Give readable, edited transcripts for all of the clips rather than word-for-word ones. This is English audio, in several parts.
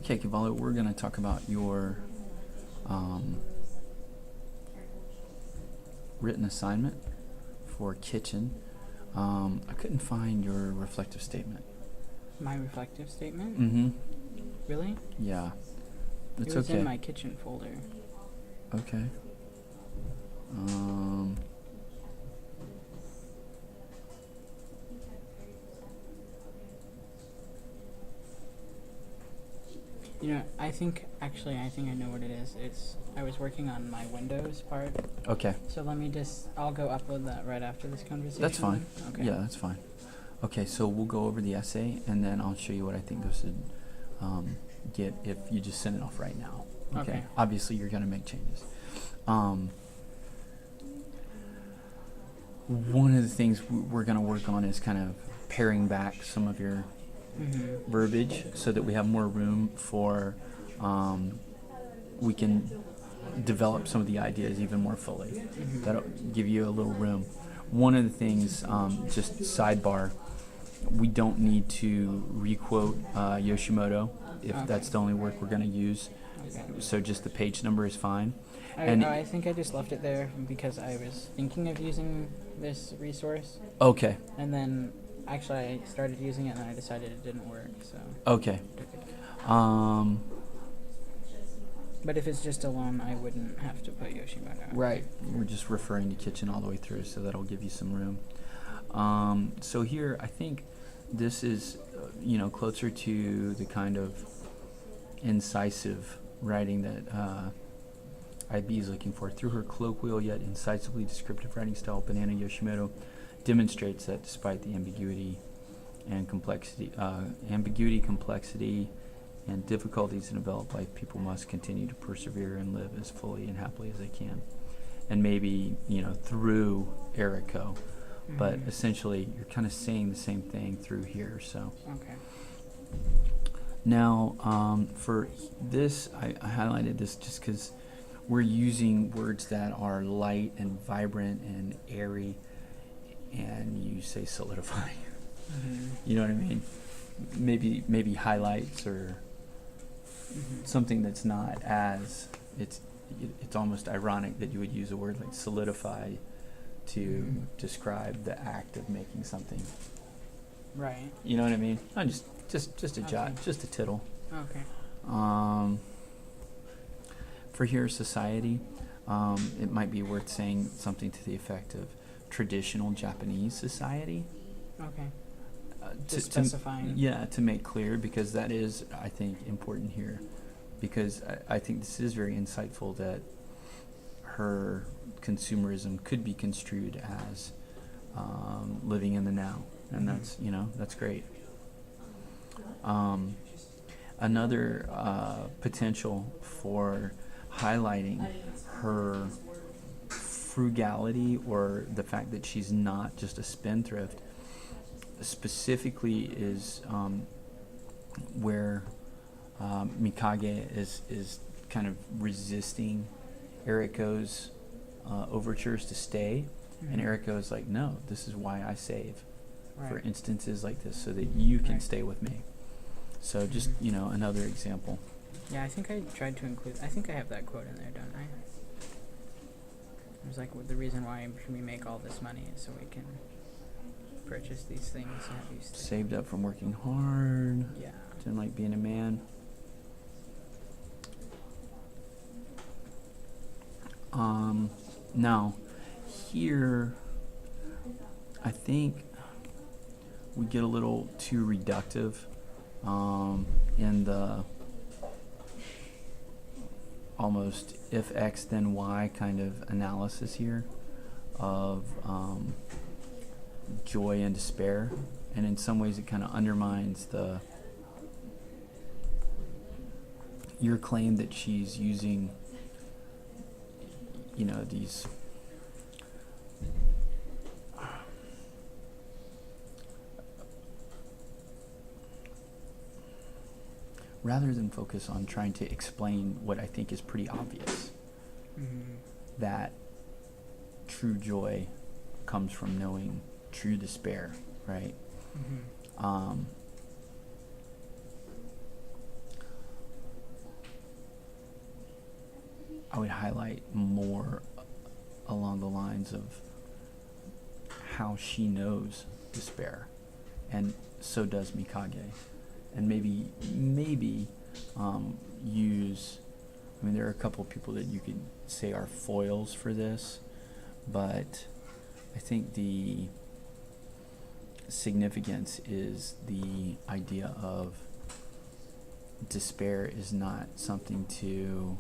Okay, Kivalu, we're going to talk about your written assignment for kitchen. I couldn't find your reflective statement. My reflective statement? Mm-hmm. Really? Yeah. It's it was okay. in my kitchen folder. Okay. I think I know what it is. I was working on my Windows part. Okay. So I'll go upload that right after this conversation. That's fine. Then? Okay. Yeah, that's fine. Okay, so we'll go over the essay, and then I'll show you what I think this would get if you just send it off right now. Okay. Obviously, you're going to make changes. One of the things we're going to work on is kind of paring back some of your verbiage so that we have more room for we can develop some of the ideas even more fully. That'll give you a little room. One of the things, just sidebar, we don't need to requote Yoshimoto if that's the only work we're going to use. Okay. So just the page number is fine. I think I just left it there because I was thinking of using this resource. Okay. And then actually I started using it and then I decided it didn't work. So. Okay. But if it's just alone, I wouldn't have to put Yoshimoto. Right. We're just referring to kitchen all the way through, so that'll give you some room. So here, I think this is, closer to the kind of incisive writing that IB is looking for. Through her colloquial yet incisively descriptive writing style, Banana Yoshimoto demonstrates that despite the ambiguity, complexity, and difficulties in developed life, people must continue to persevere and live as fully and happily as they can. And maybe, through Eriko, but essentially you're kind of saying the same thing through here. So. Okay. Now, for this, I highlighted this just because we're using words that are light and vibrant and airy, and you say solidify. You know what I mean? Maybe highlights or something that's not as it's almost ironic that you would use a word like solidify to describe the act of making something. Right. You know what I mean? Just a jot, Okay. just a tittle. Okay. For here, society, it might be worth saying something to the effect of traditional Japanese society. Okay. Just specifying. to make clear, because that is, I think, important here, because I think this is very insightful that her consumerism could be construed as living in the now, and that's great. Another potential for highlighting her frugality, or the fact that she's not just a spendthrift, specifically is where Mikage is kind of resisting Eriko's overtures to stay, and Eriko is like, no, this is why I save for instances like this, so that you can stay with me. So just another example. Yeah, I think I tried to include. I think I have that quote in there, don't I? It was like, the reason why we make all this money is so we can purchase these things and have you stay. Saved up from working hard. Yeah. Didn't like being a man. Now, here, I think we get a little too reductive in the almost if X then Y kind of analysis here of joy and despair, and in some ways it kind of undermines your claim that she's using these rather than focus on trying to explain what I think is pretty obvious, that true joy comes from knowing true despair, right? would highlight more along the lines of how she knows despair, and so does Mikage, and maybe use. I mean, there are a couple of people that you could say are foils for this, but I think the significance is the idea of despair is not something to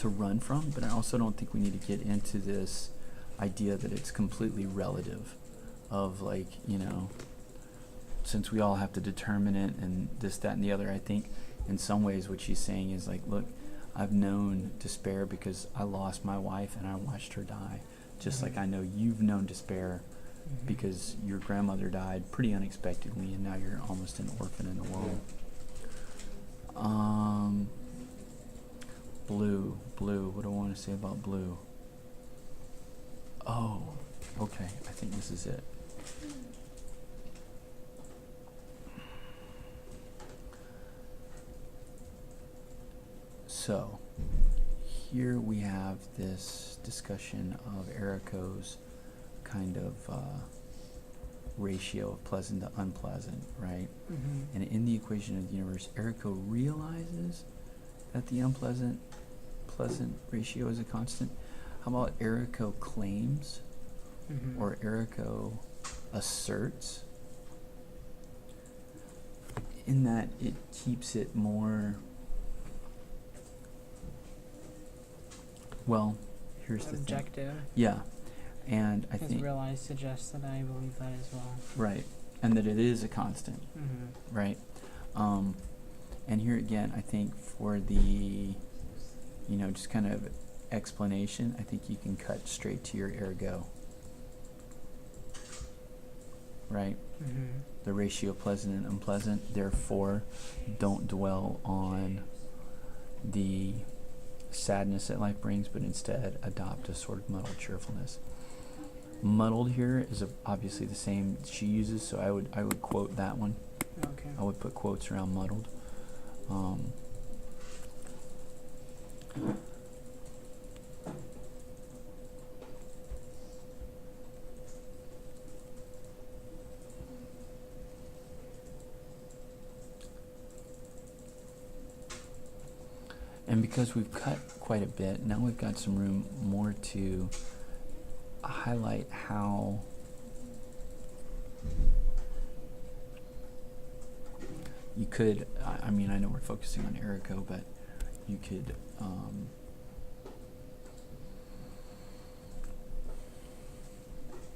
run from, but I also don't think we need to get into this idea that it's completely relative of, like, since we all have to determine it and this, that, and the other. I think in some ways what she's saying is like, look, I've known despair because I lost my wife and I watched her die, just like I know you've known despair because your grandmother died pretty unexpectedly and now you're almost an orphan in the world. Blue, what do I want to say about blue? Oh, okay, I think this is it. So, here we have this discussion of Eriko's kind of ratio of pleasant to unpleasant, right? And in the equation of the universe, Eriko realizes that the unpleasant-pleasant ratio is a constant. How about Eriko claims, or Eriko asserts, in that it keeps it more... Well, here's the thing. Objective. Yeah, and I Because think... realize suggests that I believe that as well. Right, and that it is a constant, right? And here again, I think for the, just kind of explanation, I think you can cut straight to your ergo, right? The ratio of pleasant and unpleasant, therefore, don't dwell on the sadness that life brings, but instead adopt a sort of muddled cheerfulness. Muddled here is obviously the same she uses, so I would quote that one. Okay. I would put quotes around muddled. And because we've cut quite a bit, now we've got some room more to highlight how you could, I mean, I know we're focusing on Eriko, but you could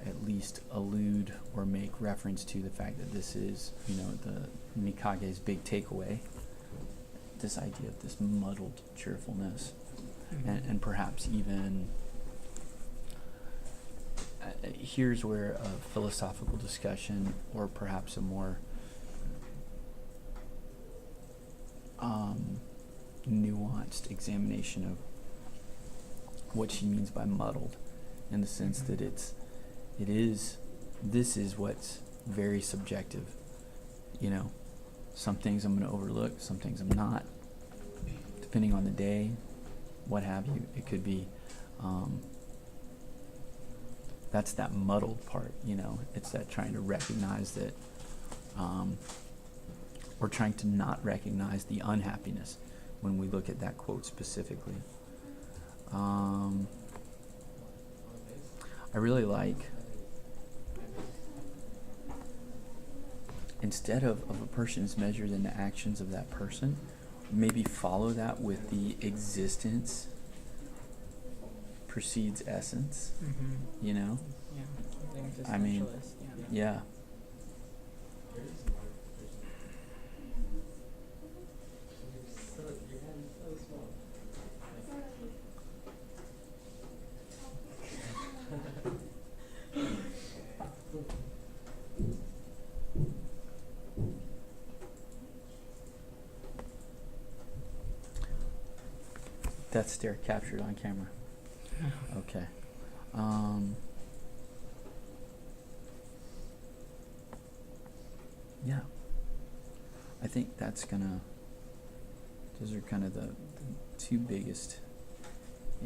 at least allude or make reference to the fact that this is, the Mikage's big takeaway, this idea of this muddled cheerfulness, and perhaps even here's where a philosophical discussion, or perhaps a more nuanced examination of what she means by muddled, in the sense that this is what's very subjective. Some things I'm going to overlook, some things I'm not, depending on the day, what have you. It could be, that's that muddled part, it's that trying to recognize that, or trying to not recognize the unhappiness when we look at that quote specifically. I really like, instead of a person is measured in the actions of that person, maybe follow that with the existence precedes essence, Yeah. I mean, yeah. Death stare captured on camera. Okay. Yeah. I think that's gonna Those are kind of the two biggest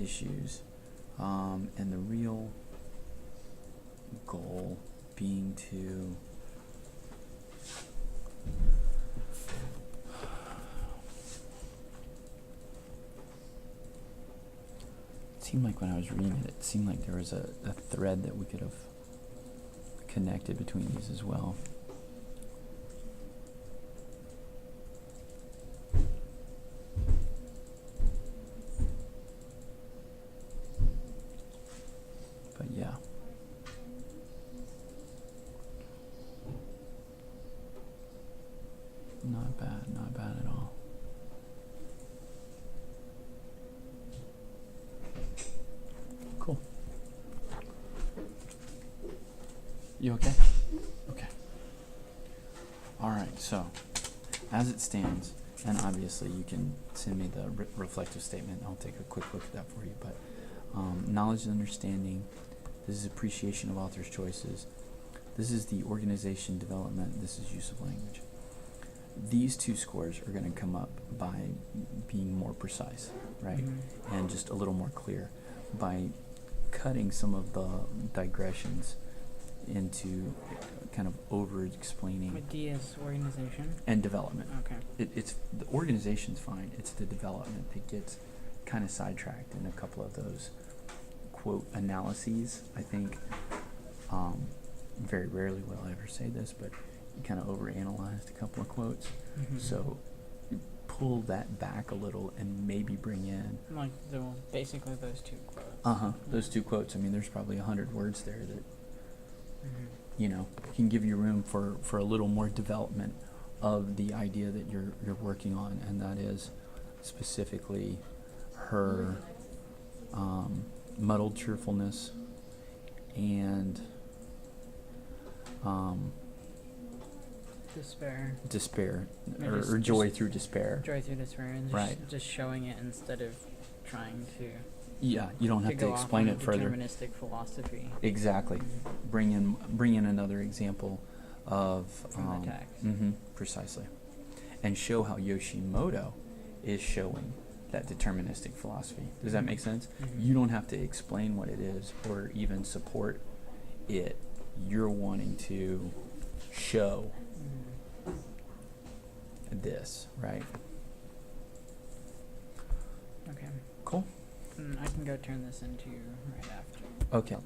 issues. And the real goal being to it seemed like when I was reading it, it seemed like there was a thread that we could have connected between these as well. But yeah. Not bad at all. Cool. You okay? Okay. All right, so as it stands, and obviously you can send me the reflective statement. I'll take a quick look at that for you. But knowledge and understanding, this is appreciation of author's choices. This is the organization development. This is use of language. These two scores are going to come up by being more precise, right? Mm-hmm. And just a little more clear by cutting some of the digressions into kind of over-explaining. What D is organization? And development. Okay. It's the organization's fine. It's the development that gets kind of sidetracked in a couple of those quote analyses. I think very rarely will I ever say this, but you kind of overanalyzed a couple of quotes. Mm-hmm. So pull that back a little and maybe bring in Like basically those two quotes. those two quotes. I mean, there's probably 100 words there that Mm-hmm. you know can give you room for a little more development of the idea that you're working on, and that is specifically her muddled cheerfulness and despair or joy through despair. Joy through despair, and just showing it instead of trying to. Yeah, you don't have to explain it further. Deterministic philosophy. Exactly. Bring in another example of from the text. Precisely, and show how Yoshimoto is showing that deterministic philosophy. Does that make sense? Mm-hmm. You don't have to explain what it is or even support it. You're wanting to show this, right? Okay. Cool. I can go turn this into right after. Okay.